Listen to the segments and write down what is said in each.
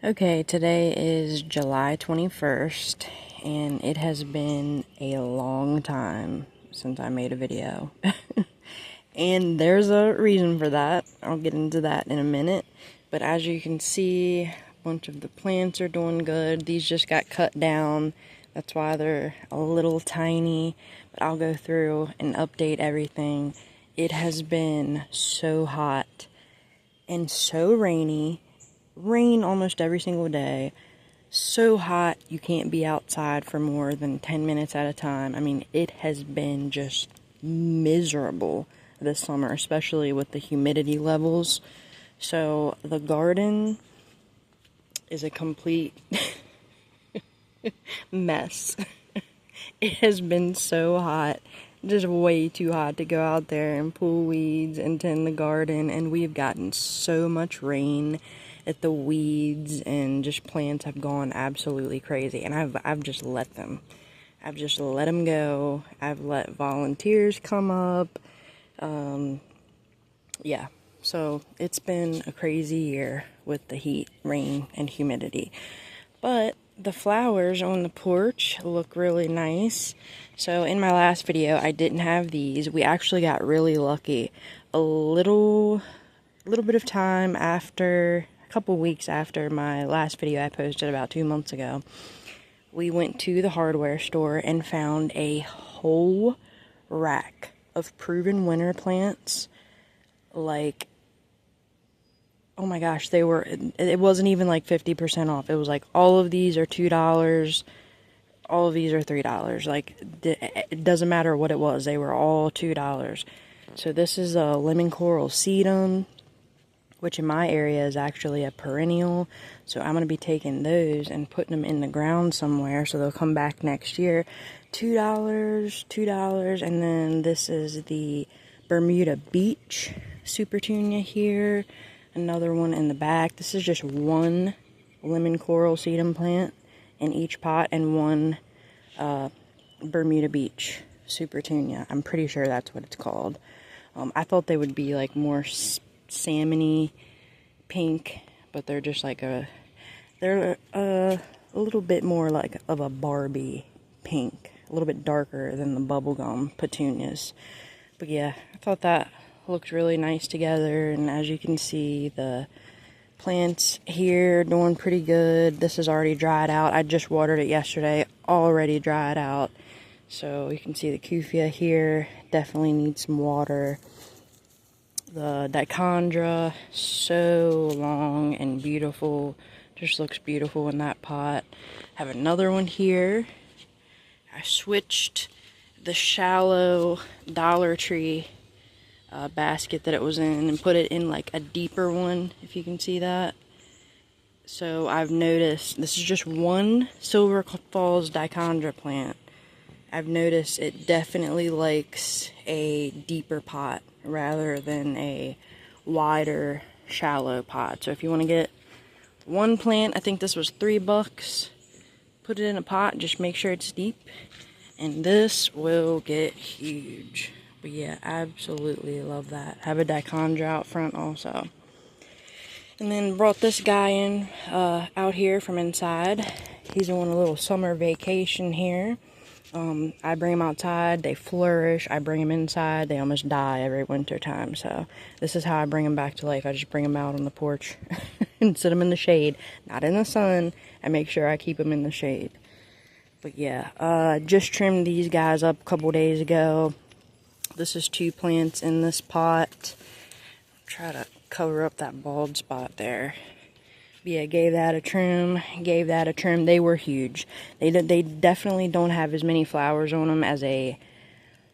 Okay, today is July 21st, and it has been a long time since I made a video. And there's a reason for that. I'll get into that in a minute. But as you can see, a bunch of the plants are doing good. These just got cut down. That's why they're a little tiny. But I'll go through and update everything. It has been so hot and so rainy. Rain almost every single day. So hot you can't be outside for more than 10 minutes at a time. I mean, it has been just miserable this summer, especially with the humidity levels. So the garden is a complete mess. It has been so hot, just way too hot to go out there and pull weeds and tend the garden, and we've gotten so much rain that the weeds and just plants have gone absolutely crazy, and I've just let them. I've just let them go. I've let volunteers come up. Yeah, so it's been a crazy year with the heat, rain, and humidity. But the flowers on the porch look really nice. So in my last video, I didn't have these. We actually got really lucky. A little bit of time after, a couple weeks after my last video I posted about 2 months ago, we went to the hardware store and found a whole rack of proven winter plants. Like, oh my gosh, it wasn't even like 50% off. It was like, all of these are $2, all of these are $3. Like, it doesn't matter what it was, they were all $2. So this is a lemon coral sedum, which in my area is actually a perennial. So I'm going to be taking those and putting them in the ground somewhere so they'll come back next year. $2. And then this is the Bermuda Beach Supertunia here. Another one in the back. This is just one lemon coral sedum plant in each pot and one Bermuda Beach Supertunia. I'm pretty sure that's what it's called. I thought they would be like more salmony pink, but they're just like they're a little bit more like of a Barbie pink, a little bit darker than the bubblegum petunias. But yeah, I thought that looked really nice together, and as you can see, the plants here are doing pretty good. This is already dried out. I just watered it yesterday, already dried out. So you can see the Kufia here definitely needs some water. The Dichondra, so long and beautiful, just looks beautiful in that pot. Have another one here. I switched the shallow Dollar Tree basket that it was in and put it in like a deeper one, if you can see that. So I've noticed, this is just one Silver Falls Dichondra plant. I've noticed it definitely likes a deeper pot rather than a wider, shallow pot. So if you want to get one plant, I think this was $3. Put it in a pot, just make sure it's deep, and this will get huge. But yeah, absolutely love that. Have a Dichondra out front also. And then brought this guy in out here from inside. He's on a little summer vacation here. I bring them outside, they flourish. I bring them inside, they almost die every winter time. So this is how I bring them back to life. I just bring them out on the porch and sit them in the shade, not in the sun. I make sure I keep them in the shade. But yeah, just trimmed these guys up a couple days ago. This is 2 plants in this pot. Try to cover up that bald spot there. Yeah, gave that a trim. They were huge. They definitely don't have as many flowers on them as a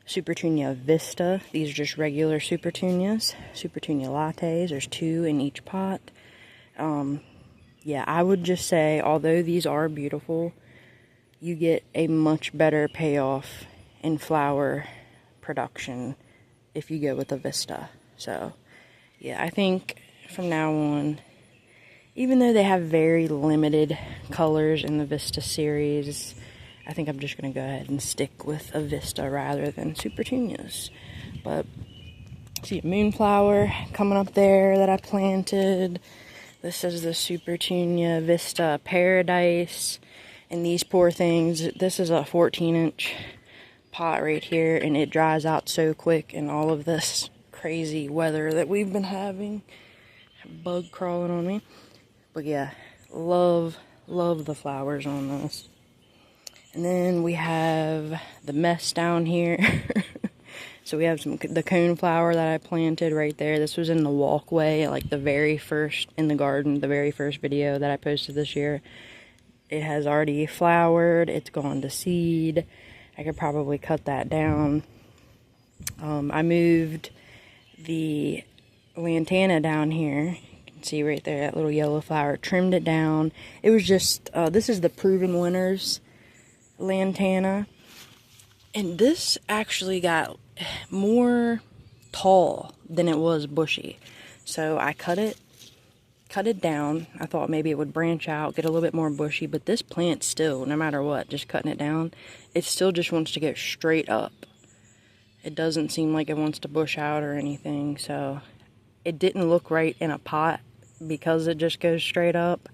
Supertunia Vista. These are just regular Supertunias. Supertunia lattes. There's 2 in each pot. Yeah, I would just say, although these are beautiful, you get a much better payoff in flower production if you go with a Vista. So, yeah, I think from now on, even though they have very limited colors in the Vista series, I think I'm just going to go ahead and stick with a Vista rather than Supertunias. But see a moonflower coming up there that I planted. This is the Supertunia Vista Paradise. And these poor things, this is a 14-inch pot right here, and it dries out so quick in all of this crazy weather that we've been having. Bug crawling on me. But yeah, love the flowers on this. And then we have the mess down here. So we have the coneflower that I planted right there. This was in the walkway, like the very first, in the garden, the very first video that I posted this year. It has already flowered. It's gone to seed. I could probably cut that down. I moved the lantana down here. You can see right there, that little yellow flower. Trimmed it down. It was just, this is the Proven Winners lantana. And this actually got more tall than it was bushy. So I cut it down. I thought maybe it would branch out, get a little bit more bushy, but this plant still, no matter what, just cutting it down, it still just wants to go straight up. It doesn't seem like it wants to bush out or anything, so it didn't look right in a pot because it just goes straight up.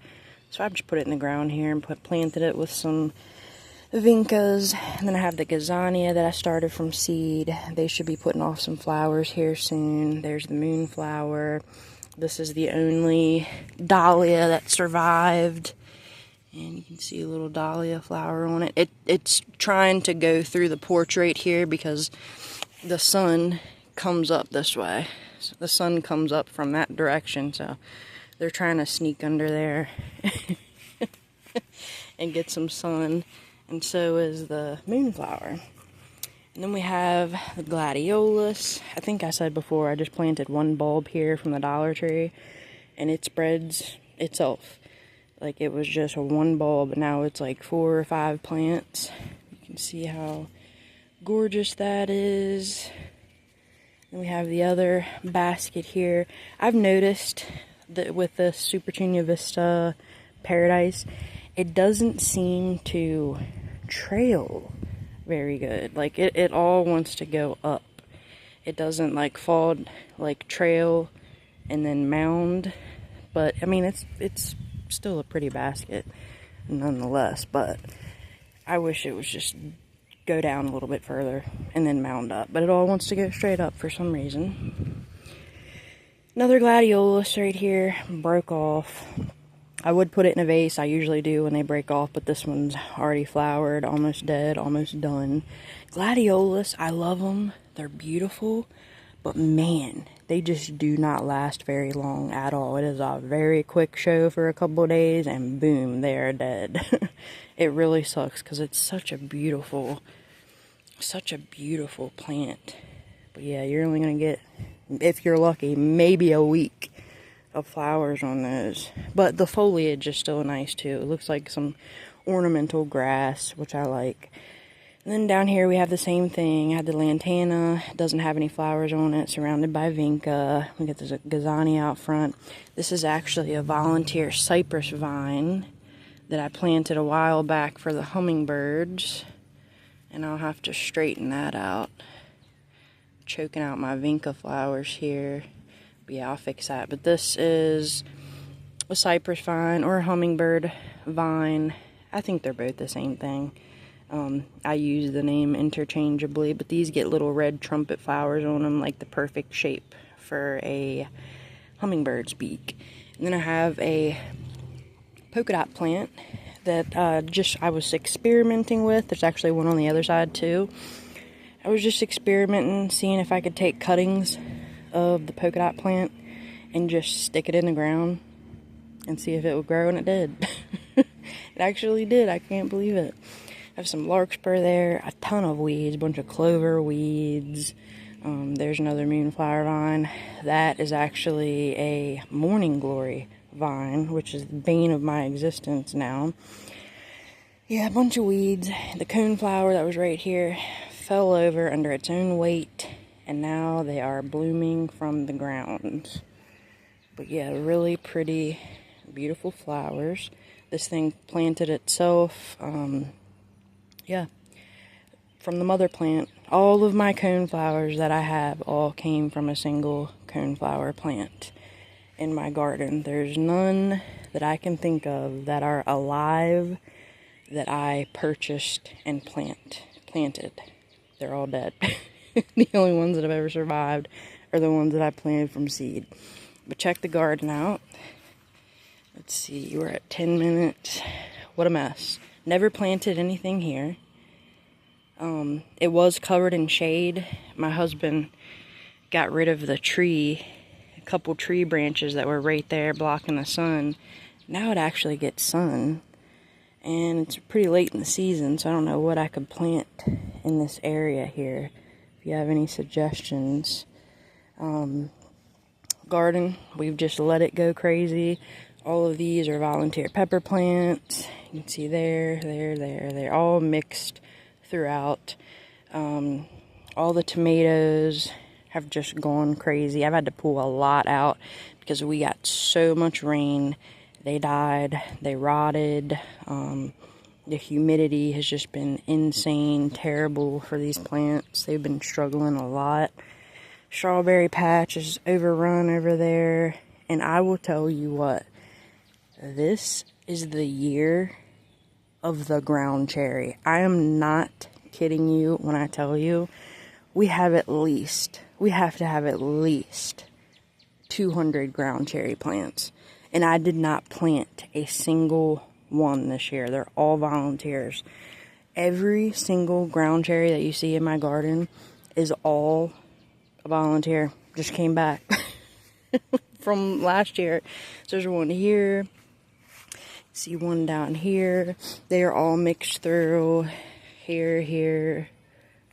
So I just put it in the ground here and planted it with some vincas, and then I have the gazania that I started from seed. They should be putting off some flowers here soon. There's the moonflower. This is the only dahlia that survived, and you can see a little dahlia flower on it. It's trying to go through the porch right here because the sun comes up this way. So the sun comes up from that direction, so they're trying to sneak under there and get some sun. And so is the moonflower. And then we have the gladiolus. I think I said before, I just planted one bulb here from the Dollar Tree, and it spreads itself. Like it was just a one bulb, and now it's like 4 or 5 plants. You can see how gorgeous that is. And we have the other basket here. I've noticed that with the Supertunia Vista Paradise, it doesn't seem to trail very good. Like it all wants to go up. It doesn't like fall, like trail and then mound. But I mean, it's still a pretty basket nonetheless, but I wish it was just go down a little bit further and then mound up, but it all wants to go straight up for some reason. Another gladiolus right here broke off. I would put it in a vase. I usually do when they break off, but this one's already flowered, almost dead, almost done. Gladiolus, I love them. They're beautiful, but man, they just do not last very long at all. It is a very quick show for a couple of days, and boom, they are dead. It really sucks because it's such a beautiful plant. But yeah, you're only going to get, if you're lucky, maybe a week of flowers on those. But the foliage is still nice too. It looks like some ornamental grass, which I like. And then down here we have the same thing. I had the lantana. It doesn't have any flowers on it, surrounded by vinca. We got this gazania out front. This is actually a volunteer cypress vine that I planted a while back for the hummingbirds. And I'll have to straighten that out. Choking out my vinca flowers here. But yeah, I'll fix that. But this is a cypress vine or a hummingbird vine. I think they're both the same thing. I use the name interchangeably, but these get little red trumpet flowers on them, like the perfect shape for a hummingbird's beak. And then I have a polka dot plant that I was experimenting with. There's actually one on the other side too. I was just experimenting, seeing if I could take cuttings of the polka dot plant and just stick it in the ground and see if it would grow, and it did. It actually did. I can't believe it. I have some larkspur there, a ton of weeds, a bunch of clover weeds. There's another moonflower vine. That is actually a morning glory vine, which is the bane of my existence now. Yeah, a bunch of weeds. The coneflower that was right here fell over under its own weight, and now they are blooming from the ground. But yeah, really pretty, beautiful flowers. This thing planted itself, yeah, from the mother plant. All of my coneflowers that I have all came from a single coneflower plant. in my garden. There's none that I can think of that are alive that I purchased and planted. They're all dead. The only ones that have ever survived are the ones that I planted from seed. But check the garden out. Let's see, we're at 10 minutes. What a mess. Never planted anything here. It was covered in shade. My husband got rid of the tree, a couple tree branches that were right there blocking the sun. Now it actually gets sun. And it's pretty late in the season, so I don't know what I could plant in this area here. If you have any suggestions. Garden, we've just let it go crazy. All of these are volunteer pepper plants. You can see there. They're all mixed throughout. All the tomatoes have just gone crazy. I've had to pull a lot out because we got so much rain. They died, they rotted. The humidity has just been insane, terrible for these plants. They've been struggling a lot. Strawberry patch is overrun over there. And I will tell you what, this is the year of the ground cherry. I am not kidding you when I tell you we have to have at least 200 ground cherry plants. And I did not plant a single one this year. They're all volunteers. Every single ground cherry that you see in my garden is all a volunteer. Just came back from last year. So there's one here. See one down here. They are all mixed through. Here.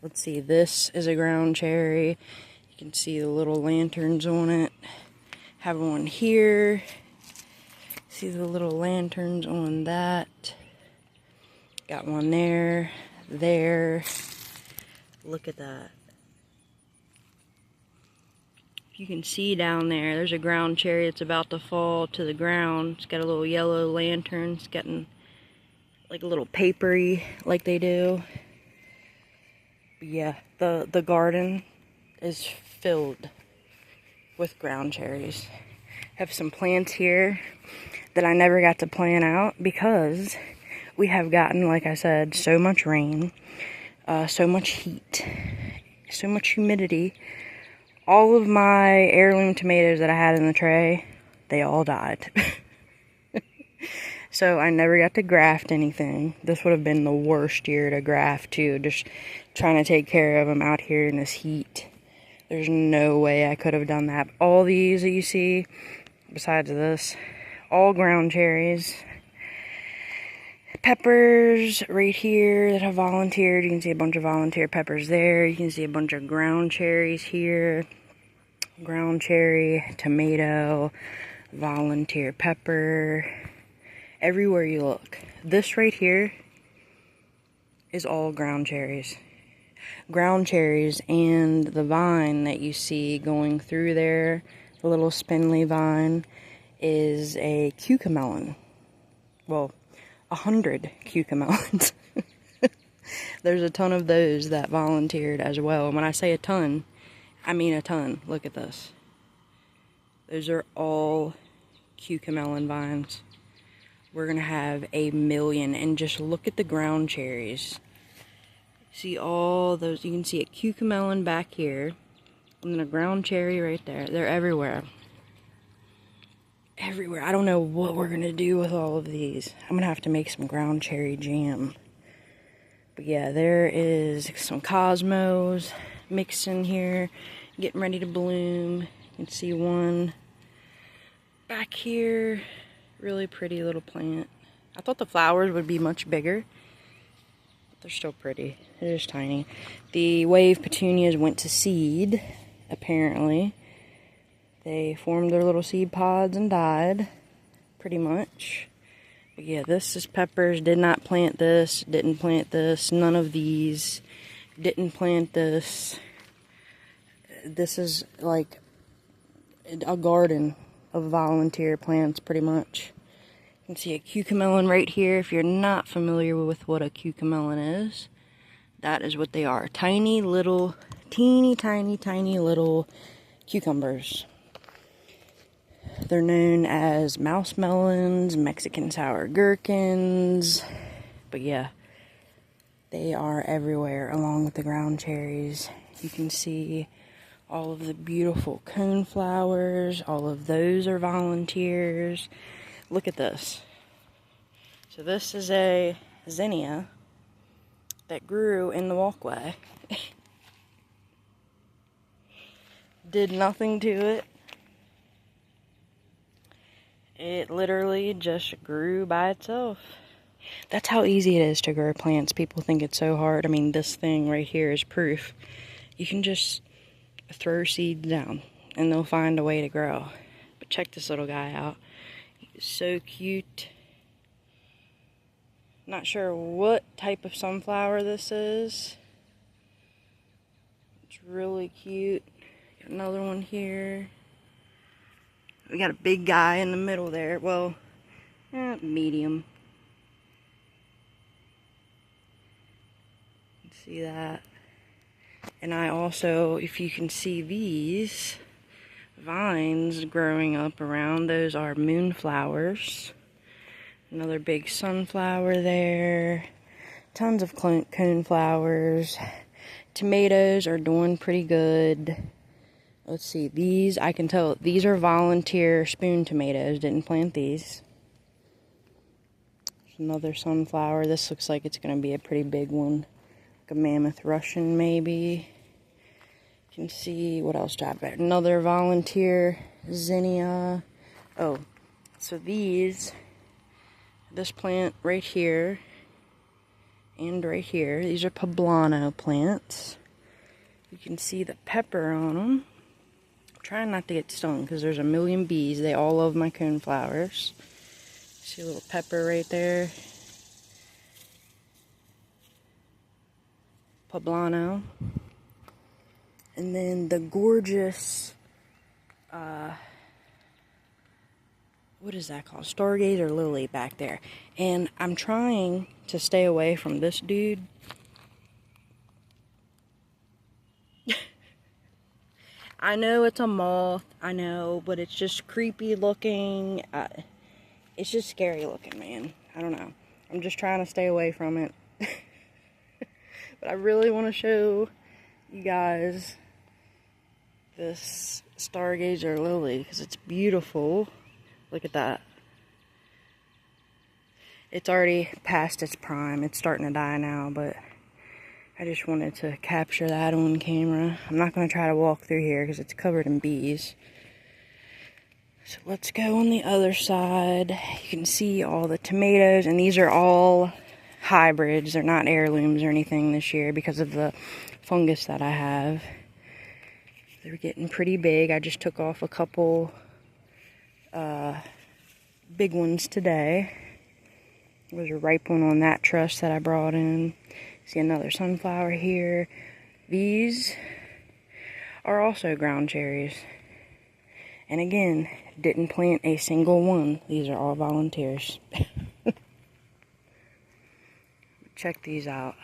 Let's see. This is a ground cherry. You can see the little lanterns on it. Have one here. See the little lanterns on that. Got one there. Look at that. You can see down there's a ground cherry that's about to fall to the ground. It's got a little yellow lantern. It's getting like a little papery like they do. But yeah, the garden is filled with ground cherries. Have some plants here that I never got to plant out because we have gotten, like I said, so much rain, so much heat, so much humidity. All of my heirloom tomatoes that I had in the tray, they all died. So I never got to graft anything. This would have been the worst year to graft too, just trying to take care of them out here in this heat. There's no way I could have done that. All these that you see, besides this, all ground cherries. Peppers right here that have volunteered. You can see a bunch of volunteer peppers there. You can see a bunch of ground cherries here. Ground cherry, tomato, volunteer pepper. Everywhere you look. This right here is all ground cherries. Ground cherries, and the vine that you see going through there, the little spindly vine, is a cucamelon. Well, 100 cucamelons. There's a ton of those that volunteered as well. When I say a ton, I mean a ton. Look at this. Those are all cucamelon vines. We're going to have 1 million. And just look at the ground cherries. See all those. You can see a cucamelon back here. And then a ground cherry right there. They're everywhere. Everywhere. I don't know what we're going to do with all of these. I'm going to have to make some ground cherry jam. But yeah, there is some cosmos mixed in here. Getting ready to bloom. You can see one back here. Really pretty little plant. I thought the flowers would be much bigger. But they're still pretty. They're just tiny. The wave petunias went to seed, apparently. They formed their little seed pods and died, pretty much. But yeah, this is peppers. Did not plant this. Didn't plant this. None of these. Didn't plant this. This is like a garden of volunteer plants, pretty much. You can see a cucamelon right here. If you're not familiar with what a cucamelon is, that is what they are. Tiny little, teeny tiny little cucumbers. They're known as mouse melons, Mexican sour gherkins, but yeah, they are everywhere along with the ground cherries. You can see all of the beautiful cone flowers. All of those are volunteers. Look at this. So this is a zinnia that grew in the walkway. Did nothing to it. It literally just grew by itself. That's how easy it is to grow plants. People think it's so hard. I mean, this thing right here is proof. You can just throw seeds down and they'll find a way to grow. But check this little guy out. He's so cute. Not sure what type of sunflower this is. It's really cute. Got another one here. We got a big guy in the middle there. Well, medium. See that? And I also, if you can see these vines growing up around, those are moonflowers. Another big sunflower there. Tons of coneflowers. Tomatoes are doing pretty good. Let's see, these, I can tell, these are volunteer spoon tomatoes. Didn't plant these. There's another sunflower. This looks like it's going to be a pretty big one. Like a mammoth Russian, maybe. You can see, what else do I have there? Another volunteer zinnia. Oh, so this plant right here and right here, these are poblano plants. You can see the pepper on them. Trying not to get stung because there's a million bees. They all love my coneflowers. See a little pepper right there. Poblano. And then the gorgeous, what is that called? Stargazer lily back there. And I'm trying to stay away from this dude. I know it's a moth, I know, but it's just creepy looking. It's just scary looking, man. I don't know. I'm just trying to stay away from it. But I really want to show you guys this Stargazer lily because it's beautiful. Look at that. It's already past its prime. It's starting to die now, but I just wanted to capture that on camera. I'm not going to try to walk through here because it's covered in bees. So let's go on the other side. You can see all the tomatoes, and these are all hybrids. They're not heirlooms or anything this year because of the fungus that I have. They're getting pretty big. I just took off a couple big ones today. There's a ripe one on that truss that I brought in. See another sunflower here. These are also ground cherries. And again, didn't plant a single one. These are all volunteers. Check these out.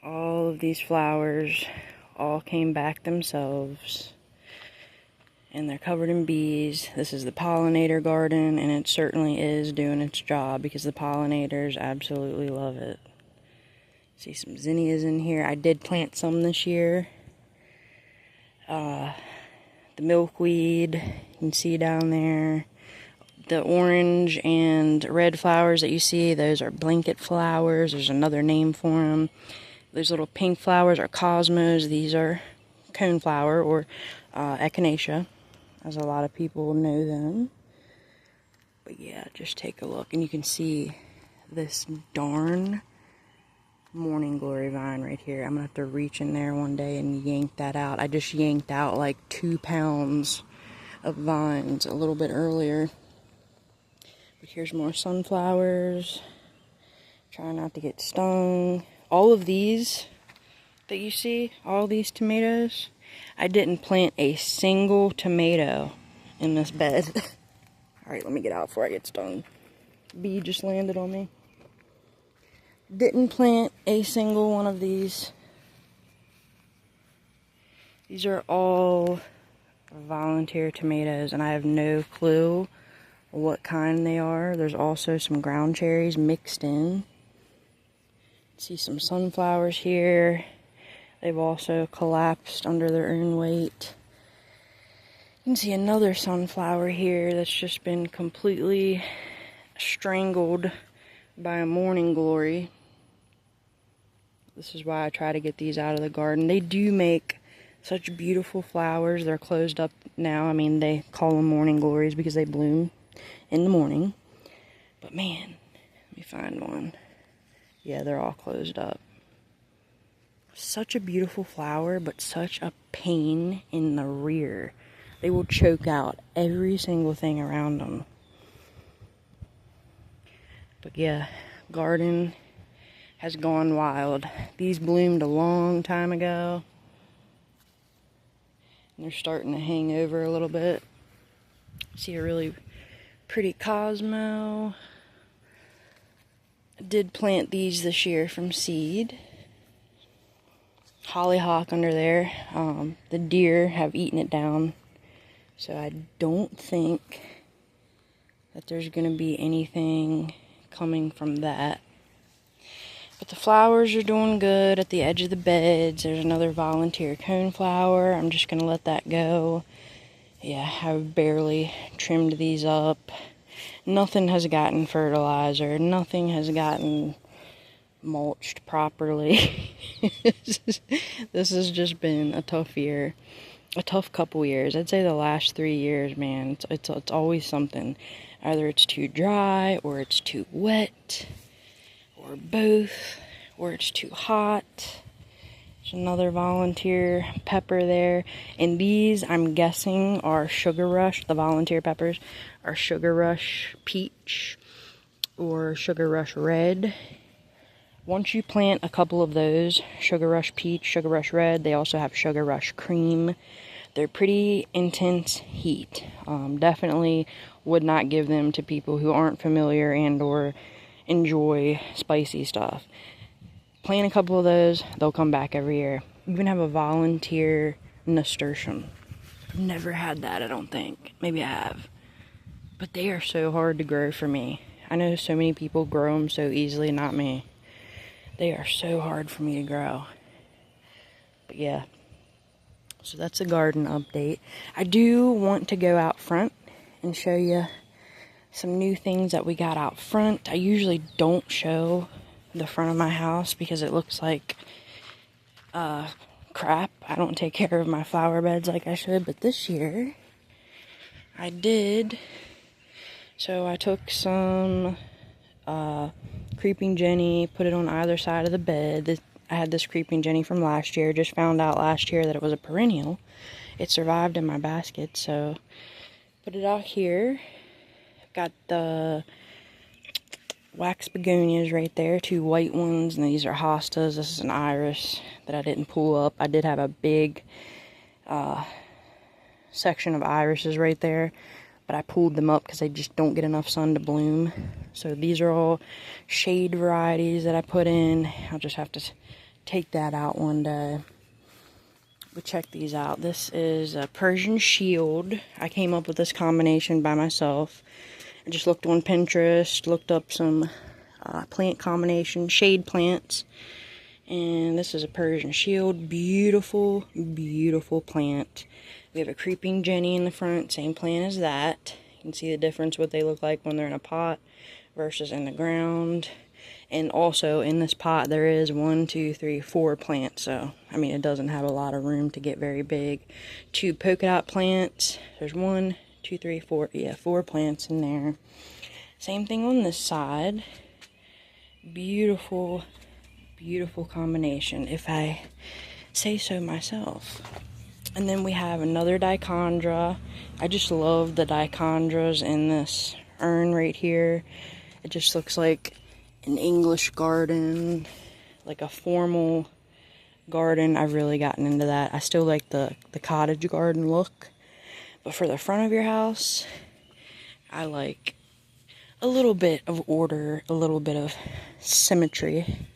All of these flowers all came back themselves. And they're covered in bees. This is the pollinator garden, and it certainly is doing its job because the pollinators absolutely love it. See some zinnias in here. I did plant some this year. The milkweed, you can see down there. The orange and red flowers that you see, those are blanket flowers. There's another name for them. Those little pink flowers are cosmos. These are coneflower or echinacea, as a lot of people know them. But yeah, just take a look and you can see this darn morning glory vine right here. I'm gonna have to reach in there one day and yank that out. I just yanked out like 2 pounds of vines a little bit earlier. But here's more sunflowers. Try not to get stung. All of these that you see, all these tomatoes, I didn't plant a single tomato in this bed. Alright, let me get out before I get stung. Bee just landed on me. Didn't plant a single one of these. These are all volunteer tomatoes, and I have no clue what kind they are. There's also some ground cherries mixed in. See some sunflowers here. They've also collapsed under their own weight. You can see another sunflower here that's just been completely strangled by a morning glory. This is why I try to get these out of the garden. They do make such beautiful flowers. They're closed up now. I mean, they call them morning glories because they bloom in the morning. But man, let me find one. Yeah, they're all closed up. Such a beautiful flower, but such a pain in the rear. They will choke out every single thing around them. But yeah, garden has gone wild. These bloomed a long time ago. And they're starting to hang over a little bit. See a really pretty Cosmo. I did plant these this year from seed. Hollyhock under there. The deer have eaten it down. So I don't think that there's going to be anything coming from that. But the flowers are doing good at the edge of the beds. There's another volunteer coneflower. I'm just going to let that go. Yeah, I've barely trimmed these up. Nothing has gotten fertilizer. Nothing has gotten mulched properly. This has just been a tough year. A tough couple years. I'd say the last 3 years, man, it's always something. Either it's too dry, or it's too wet, or both, or it's too hot. There's another volunteer pepper there. And these, I'm guessing, are Sugar Rush. The volunteer peppers are Sugar Rush Peach or Sugar Rush Red. Once you plant a couple of those, Sugar Rush Peach, Sugar Rush Red, they also have Sugar Rush Cream. They're pretty intense heat. Definitely would not give them to people who aren't familiar and or enjoy spicy stuff. Plant a couple of those, they'll come back every year. Even have a volunteer nasturtium. I've never had that, I don't think. Maybe I have. But they are so hard to grow for me. I know so many people grow them so easily, not me. They are so hard for me to grow. But yeah. So that's a garden update. I do want to go out front and show you some new things that we got out front. I usually don't show the front of my house because it looks like crap. I don't take care of my flower beds like I should, but this year I did. So I took some Creeping Jenny, put it on either side of the bed. I had this Creeping Jenny from last year. Just found out last year that it was a perennial. It survived in my basket, so put it out here. Got the wax begonias right there, 2 white ones, and these are hostas. This is an iris that I didn't pull up. I did have a big section of irises right there, but I pulled them up because they just don't get enough sun to bloom. So these are all shade varieties that I put in. I'll just have to take that out one day. But check these out. This is a Persian Shield. I came up with this combination by myself. I just looked on Pinterest, looked up some plant combination, shade plants. And this is a Persian Shield. Beautiful, beautiful plant. We have a Creeping Jenny in the front, same plant as that. You can see the difference what they look like when they're in a pot versus in the ground. And also in this pot there is 1, 2, 3, 4 plants. So, I mean, it doesn't have a lot of room to get very big. 2 polka dot plants. There's 1, 2, 3, 4. Yeah, 4 plants in there. Same thing on this side. Beautiful, beautiful combination, if I say so myself. And then we have another dichondra. I just love the dichondras in this urn right here. It just looks like an English garden, like a formal garden. I've really gotten into that. I still like the cottage garden look. But for the front of your house, I like a little bit of order, a little bit of symmetry.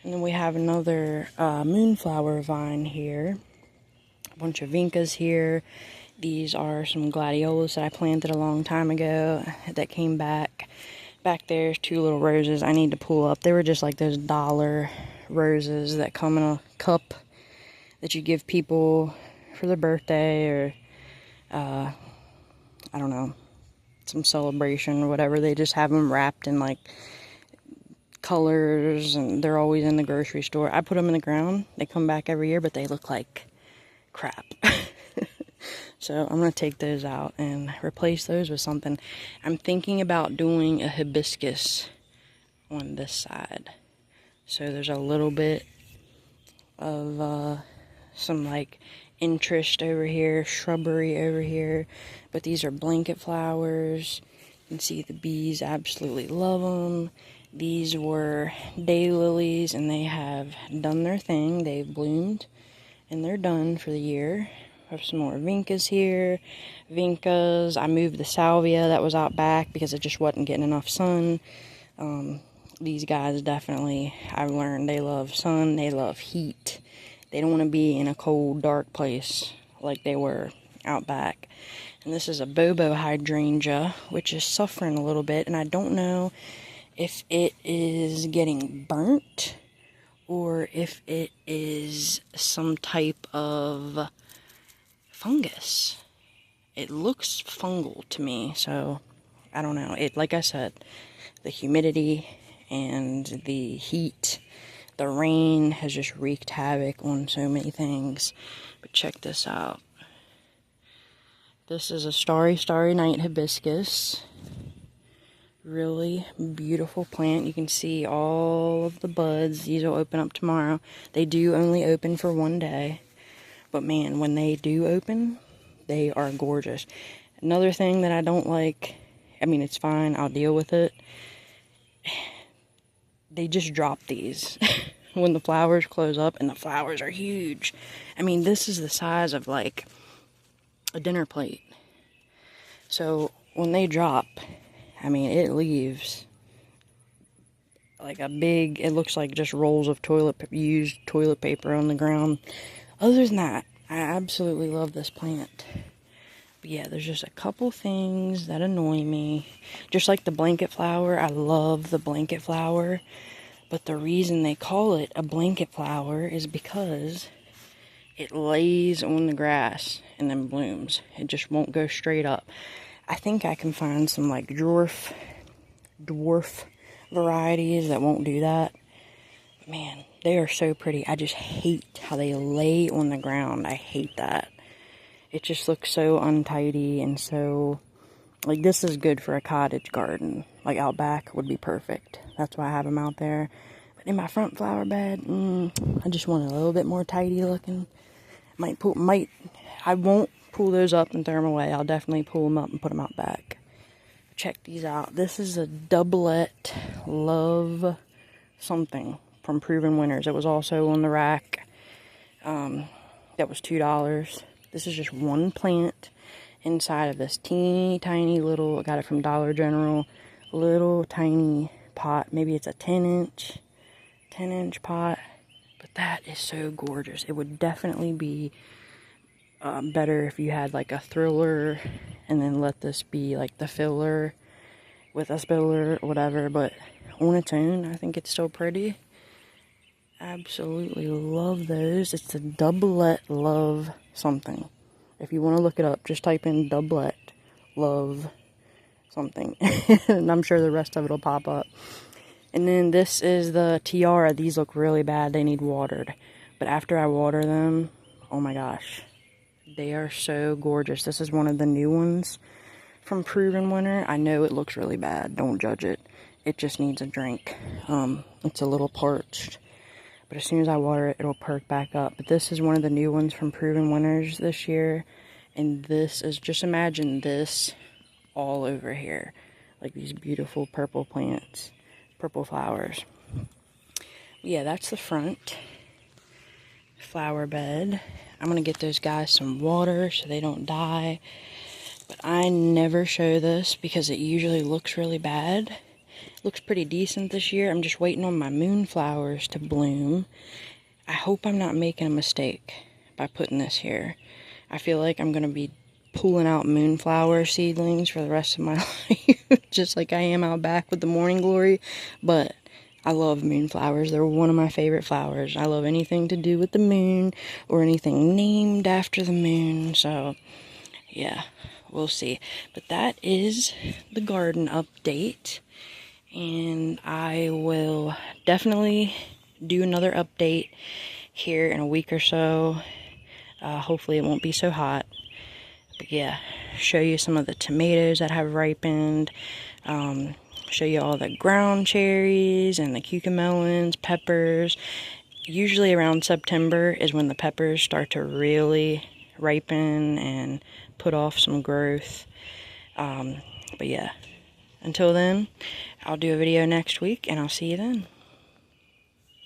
And then we have another moonflower vine here. A bunch of vincas here. These are some gladiolus that I planted a long time ago that came back. Back there's 2 little roses I need to pull up. They were just like those dollar roses that come in a cup that you give people for their birthday or, I don't know, some celebration or whatever. They just have them wrapped in like colors and they're always in the grocery store. I put them in the ground. They come back every year, but they look like crap. So I'm going to take those out and replace those with something. I'm thinking about doing a hibiscus on this side. So there's a little bit of some like interest over here, shrubbery over here. But these are blanket flowers. You can see the bees absolutely love them. These were daylilies and they have done their thing. They've bloomed and they're done for the year. I have some more vincas here. Vincas, I moved the salvia that was out back because it just wasn't getting enough sun. These guys definitely, I've learned they love sun, they love heat. They don't want to be in a cold, dark place like they were out back. And this is a Bobo hydrangea, which is suffering a little bit, and I don't know if it is getting burnt or if it is some type of fungus. It looks fungal to me, so I don't know. It, like I said, the humidity and the heat, the rain has just wreaked havoc on so many things. But check this out. This is a starry night hibiscus. Really beautiful plant. You can see all of the buds. These will open up tomorrow. They do only open for 1 day. But man, when they do open, they are gorgeous. Another thing that I don't like, I mean, it's fine, I'll deal with it. They just drop these when the flowers close up, and the flowers are huge. I mean, this is the size of like a dinner plate. So when they drop, I mean, it leaves like a big, it looks like just rolls of used toilet paper on the ground. Other than that, I absolutely love this plant. But yeah, there's just a couple things that annoy me. Just like the blanket flower, I love the blanket flower. But the reason they call it a blanket flower is because it lays on the grass and then blooms. It just won't go straight up. I think I can find some like dwarf varieties that won't do that. Man, they are so pretty. I just hate how they lay on the ground. I hate that. It just looks so untidy and so, like, this is good for a cottage garden. Like out back would be perfect. That's why I have them out there. But in my front flower bed, I just want a little bit more tidy looking. I won't pull those up and throw them away. I'll definitely pull them up and put them out back. Check these out. This is a doublet love something from Proven Winners. It was also on the rack. That was $2. This is just one plant inside of this teeny tiny little, I got it from Dollar General, little tiny pot. Maybe it's a 10-inch pot. But that is so gorgeous. It would definitely be better if you had like a thriller and then let this be like the filler with a spiller or whatever. But on its own, I think it's still pretty. Absolutely love those. It's a doublet love something. If you want to look it up, just type in doublet love something. And I'm sure the rest of it will pop up. And then this is the tiara. These look really bad. They need watered. But after I water them, oh my gosh. They are so gorgeous. This is one of the new ones from Proven Winner. I know it looks really bad. Don't judge it. It just needs a drink. It's a little parched. But as soon as I water it, it'll perk back up. But this is one of the new ones from Proven Winners this year. And this is, just imagine this all over here. Like these beautiful purple plants. Purple flowers. Yeah, that's the front flower bed. I'm going to get those guys some water so they don't die. But I never show this because it usually looks really bad. Looks pretty decent this year. I'm just waiting on my moonflowers to bloom. I hope I'm not making a mistake by putting this here. I feel like I'm going to be pulling out moonflower seedlings for the rest of my life, just like I am out back with the morning glory. But I love moonflowers. They're one of my favorite flowers. I love anything to do with the moon or anything named after the moon. So, yeah, we'll see. But that is the garden update. And I will definitely do another update here in a week or so. Hopefully it won't be so hot. But yeah, show you some of the tomatoes that have ripened. Show you all the ground cherries and the cucamelons, peppers. Usually around September is when the peppers start to really ripen and put off some growth. But yeah, until then, I'll do a video next week and I'll see you then.